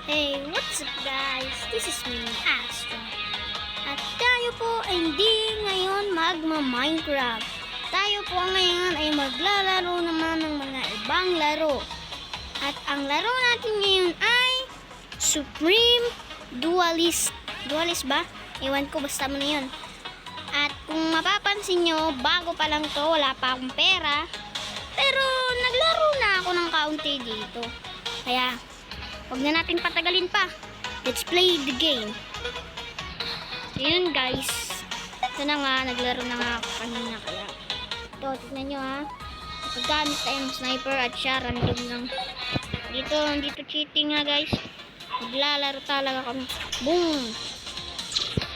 Hey, what's up guys? This is me, Astro. At tayo po ay hindi ngayon magma-Minecraft. Tayo po ngayon ay maglalaro naman ng mga ibang laro. At ang laro natin ngayon ay Supreme Duelist. Duelist ba? Ewan ko, basta mo na yun. At kung mapapansin nyo, bago pa lang to, wala pa akong pera. Pero naglaro na ako ng kaunti dito. Kaya huwag na natin patagalin pa. Let's play the game. Ayun guys. Ito na nga, naglaro na nga ako kanina. Kaya ito, tignan nyo ha. Paggamit tayo ng sniper at siya, random lang. Dito cheating nga guys. Maglalaro talaga kami. Boom!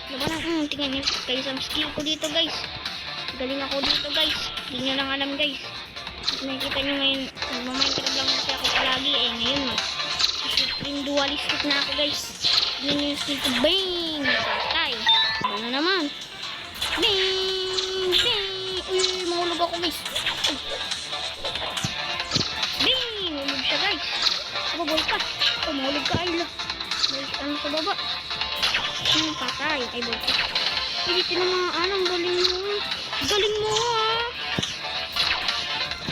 Diba na? Tingnan nyo guys, ang skill ko dito guys. Galing ako dito guys. Hindi nyo lang alam guys. Nakikita nyo ngayon, nagmaminecraft lang kasi ako palagi eh. Ngayon Supreme Dualistic na ako guys. Yun yung skill ko. Bang! Patay. Ano naman? Bang! Bang! Uy, mahulog ako guys. Bang! Mahulog siya guys. Buhay ka. Mahulog ka ay lang. Ano sa baba? Patay. Ay, buhay ka. Dito na mga anong galing mo. Galing mo ha.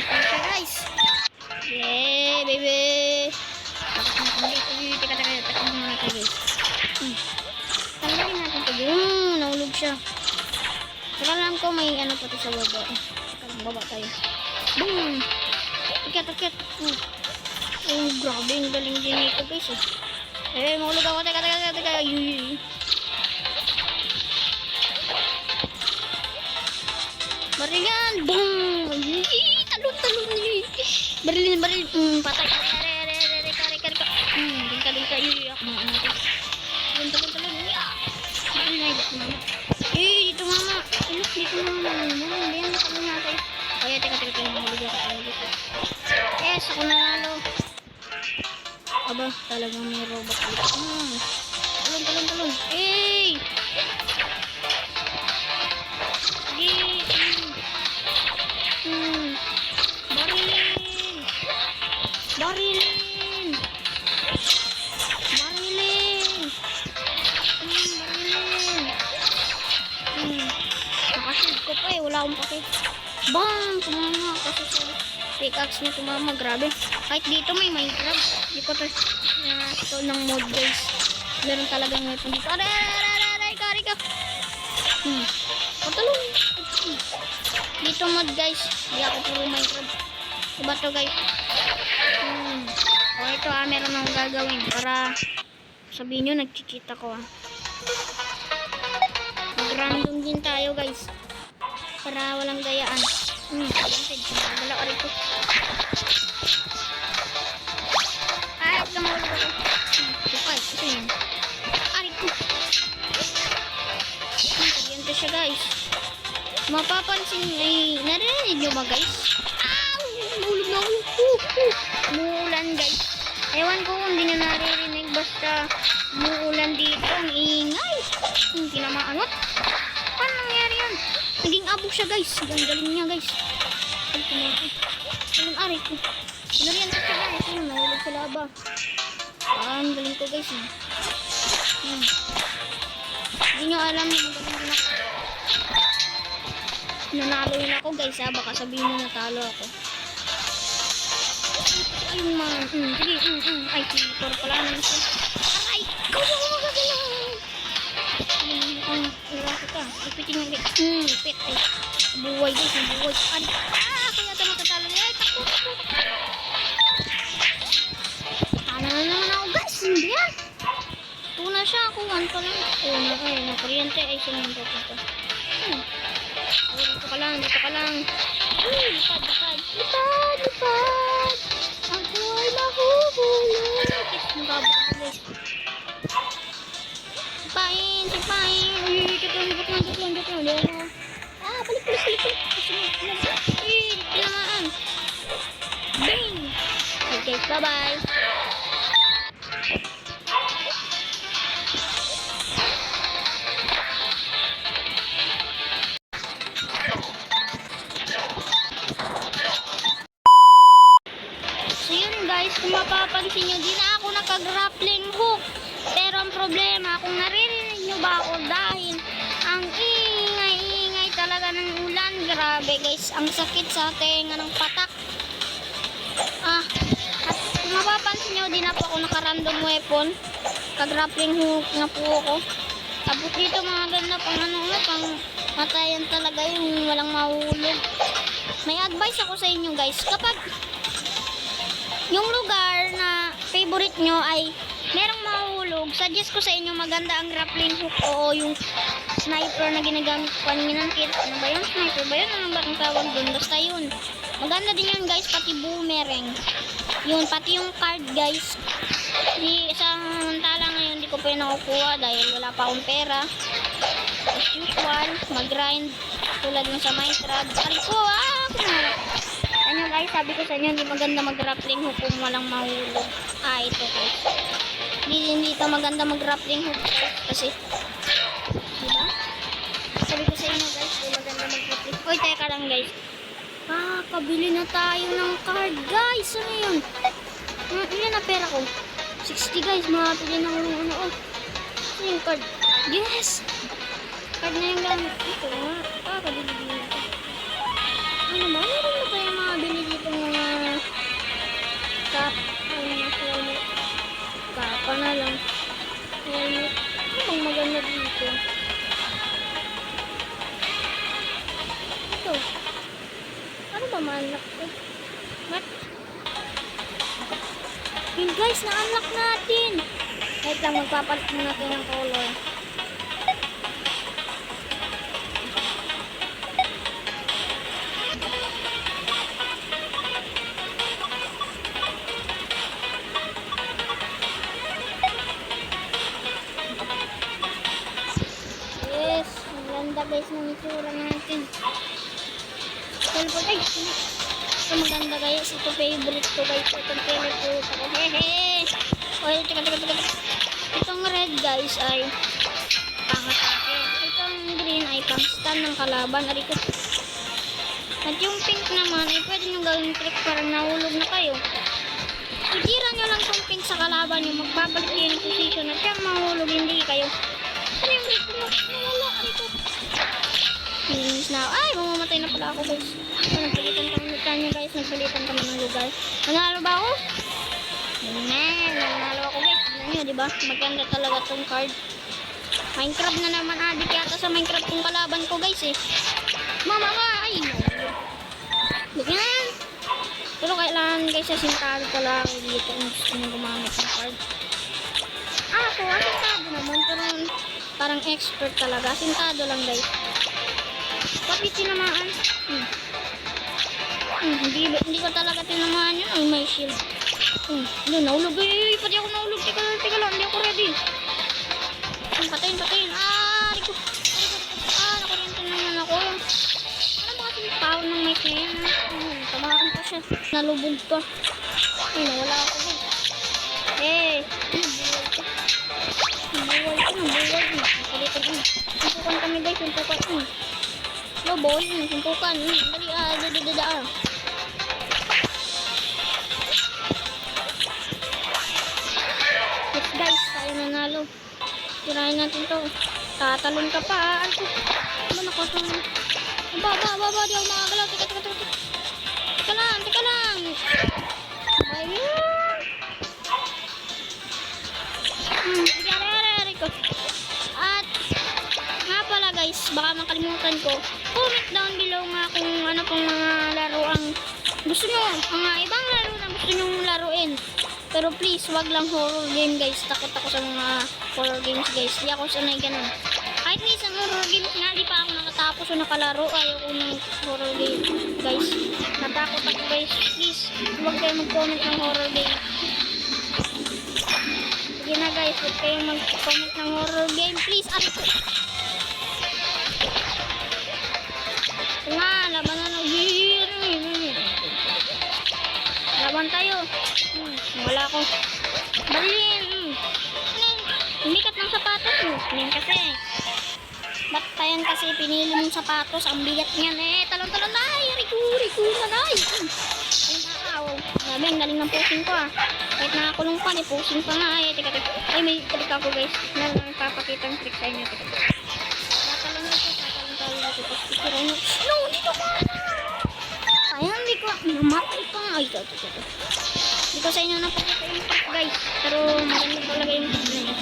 Okay guys. Yeah, baby. Teka muna natin guys. Tanggalin natin ito. Boom! Nahulog siya. Pero alam ko may ano pa ito sa baba. Baba tayo. Boom! Akit. Oh, grabe. Ang galing din ito guys eh. Eh, mahulog ako. Teka. Baril yan. Boom! Talon. Baril. Patay. Reka. Dingka. Ako mga natin. Talon. Dito mama. Dito mama. Hindi yan kami natin. Kaya teka. Mahulog ako dito. Yes, ako nanalo. Aba, talagang may robot ulit. Talon. Hey! Barilin! Nakashield ko pa eh, wala akong pake. Bang! Tumama kasi sa pickaxe niya tumama, grabe. Kahit dito may Minecraft. Hindi ko ito ng mod guys. Meron talagang weapon dito. Aray ka! Patalong! Dito mod guys. Hindi ako puro Minecraft. Diba to guys? O ito meron akong gagawin para sabihin nyo nag-cheat ako Mag-random din tayo guys. Para walang gayaan. Magalaw arito. Ay, namulog ako. Tukay, ito yun. Arito. Kuryente siya guys. Mapapansin ay narinig nyo ba guys? Mahulog na ako. Muulan guys. Ewan ko kung hindi na naririnig. Basta muulan dito. Ang ingay. Hindi na maanot. Paano nangyari yan? Naging abog siya guys. Galing niya guys. Anong ari ko? Nariyan siya guys. Nahulog sa laba. Ang galing ko guys. Hindi nyo alam. Magaling din ako. Nanalo yun ako guys ha. Baka sabihin nyo natalo ako. Ayun man. Sige. Ay, tinipor pala naman siya. Aray! Kaya ko magagalang! Hirapit ka. Ipitin nga guys. Ipit. Ay, buhay guys. Buhay. Aray! Kaya ito matatalo niya. Ay, takbo. Ano na naman ako guys. Hindi yan. Tuna siya. Kuhan pa lang. Tuna kayo. Nakuryente. Ay, saan yung papunta? Dito ka lang. Lipad. Ako ay mahuhulog. Nagabot ako guys. Sipain. Uy, dito lang. Balik. Tinamaan. Bang! Okay, bye-bye. So yun guys, kung mapapansin nyo, di na ako naka-grappling hook. ang problema kung naririnig nyo ba ako dahil ang ingay-ingay talaga ng ulan. Grabe guys, ang sakit sa tenga ng patak. At kung mapapansin nyo, di na po ako naka-random weapon. Ka-grappling hook na po ako. Tapos dito mga ganda pang pang matayan talaga yung walang mahulog. May advice ako sa inyo guys, kapag yung lugar na favorite nyo ay merong mahulog, suggest ko sa inyo maganda ang grappling hook o yung sniper na ginagamit ko kanina. Ano ba yun? Sniper ba yun? Ano ba ang tawag dun? Basta yun. Maganda din yun guys, pati boomerang. Yun, pati yung card guys. Samantala ngayon, di ko pa yun nakukuha dahil wala pa akong pera. As usual, mag-grind tulad ng sa Minecraft. Ari ko, ano guys, sabi ko sa inyo, hindi maganda mag-grappling hook kung walang mahulog. Ito guys. Hindi ito maganda mag-grappling hook kasi, diba? Sabi ko sa inyo guys, hindi maganda mag-grappling hook. Uy, teka lang guys. Kabili na tayo ng card guys. Ano yun? Ilan na pera ko? 60 guys, makapili na ako ng ano. Ano yung card? Yes! Card na yung gamit dito. Kabili dito. Ano ba? Meron na tayo makabili dito mga cap. Helmet. Kapa na lang. Helmet. Ano bang maganda dito? Ito. Ano ba ma-unlock ko? What? Yun guys, na-unlock natin. Wait lang, magpapalit muna natin ng color. Yes, maganda guys ng itsura natin. Cellphone, ito maganda guys. Ito favorite ko guys. Itong favorite ko. Hehe. Oy, teka. Itong red guys ay pang-atake. Itong green ay pang-stun ng kalaban. Ariko. At yung pink naman ay pwede nyo gawin trick para nahulog na kayo. Itira nyo lang itong pink sa kalaban yung magbabalik kayo ng position at siyang mahulog hindi kayo. Ano yung red ko? Wala. Ariko. Finish na. Ay, mamamatay na pala ako guys. Nagpalitan kami nyo guys. Nagpalitan kami ng lugar. Manalo ba ako? Nanalo ako guys. Tignan nyo, diba? Maganda talaga tong card. Minecraft na naman. Adik yata sa Minecraft yung kalaban ko guys eh. Mama ka! Ay, nahulog. Bigyan! Pero kailangan guys sa sintado pala ako dito. Kung gusto nyo gumamit ng card. Ako, sintado naman. Pero parang expert talaga. Sintado lang guys. Bakit tinamaan? Hindi ko talaga tinamaan yun. Ay, may shield. Nahulog. Pati ako nahulog. Teka lang. Hindi ako ready. Patayin. Riko. Nakuryente naman ako. Ano ba kasing tao ng mic na yan? Tamaan pa siya. Nalubog pa. Nawala ako. Nabuwal ko. Sumpukan kami guys. Sumpukan. Boy, sumpukan. Dali, dadaan. Yes guys, tayo nanalo. Tirahin natin to. Tatalon ka pa. Ano ba nakasunod? Baba, di ako makagalaw. Teka lang. Ayun. Yari ko. At nga pala guys, baka makalimutan ko. Comment down below nga kung ano pong mga laro ang gusto nyo. Mga ibang laro na gusto nyo laruin. Pero please, wag lang horror game guys. Takot ako sa mga horror games guys. Di ako sanay ganun. Kahit isang horror games nga, di pa ako nakatapos o nakalaro. Ayoko ng horror game guys. Natakot ako guys. Please, huwag kayo mag-comment ng horror game. Sige na guys, huwag kayo mag-comment ng horror game. Please, arito. Nga, laban na laban tayo. Wala ko. Balin. Umikat ng sapatos. Yan kasi. Ba't tayan kasi pinili mong sapatos? Ang bigat niyan eh. Talon. Ay, riku na ay. Ayun, Grabe, ang galing ng posing ko ah. Kahit nakakulong pa, may posing pa nga. Ay, teka. Ay, may trick ako guys. Nagpapakita ang trick sa inyo. Teka. Tatalon ito. Tapos titirahin nyo. No, dito ka na! Ayan, hindi ko. Namatay pa nga. Ay, ito. Hindi ko sa inyo napakita yung trick guys. Pero maganda talaga yung trick na yun.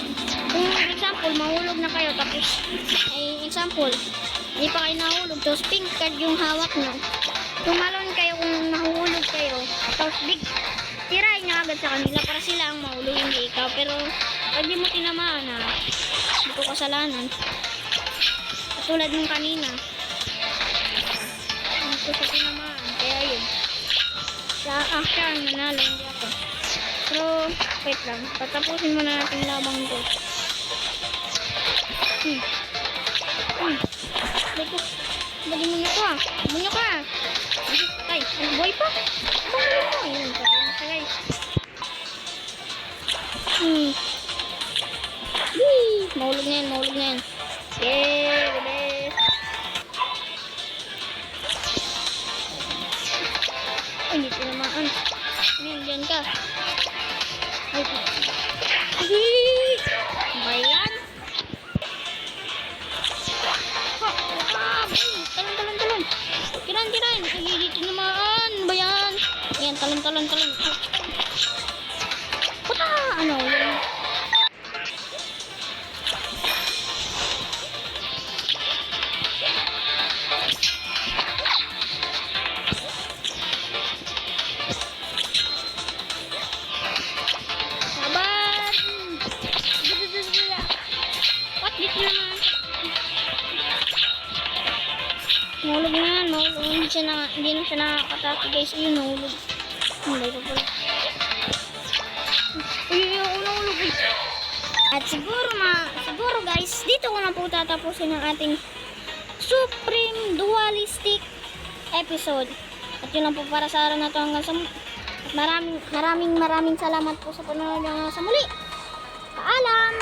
Kung example, mahulog na kayo. Tapos, ay example, hindi pa kayo nahulog. Tapos pink card yung hawak nyo. Tumalon kayo kung mahuhulog kayo. Tapos tirahin nyo agad sa kanila para sila ang mahulog, hindi ikaw. Pero pag di mo tinamaan ha, hindi ko kasalanan. Katulad nung kanina. Hindi ko sa tinamaan. Kaya yun. Siya ang nanalo, hindi ako. Pero wait lang. Patapusin muna natin labang ko. Bagi mo ko ah. Bunyo ka. Ay, ano boy pa? Bunyo mo. Ayun, patay na siya guys. Mahulog na yan. Okay, bilis. Ay, dito naman. Ayan, dyan ka. Ay, bayan. Talon. Kiran. Ay, dito naman. Bayan. Ayan, talon. Puta! Ano? Sabar! What? Dito naman. Mahulog na yan. Hindi na siya nakakatake guys. Ayun, nahulog. Hindi pa pala. Nahulog guys. At siguro guys, dito ko na po tatapusin ang ating Supreme Dualistic episode. At yun lang po para sa araw na ito hanggang sa maraming salamat po sa panonood hanggang sa muli. Paalam!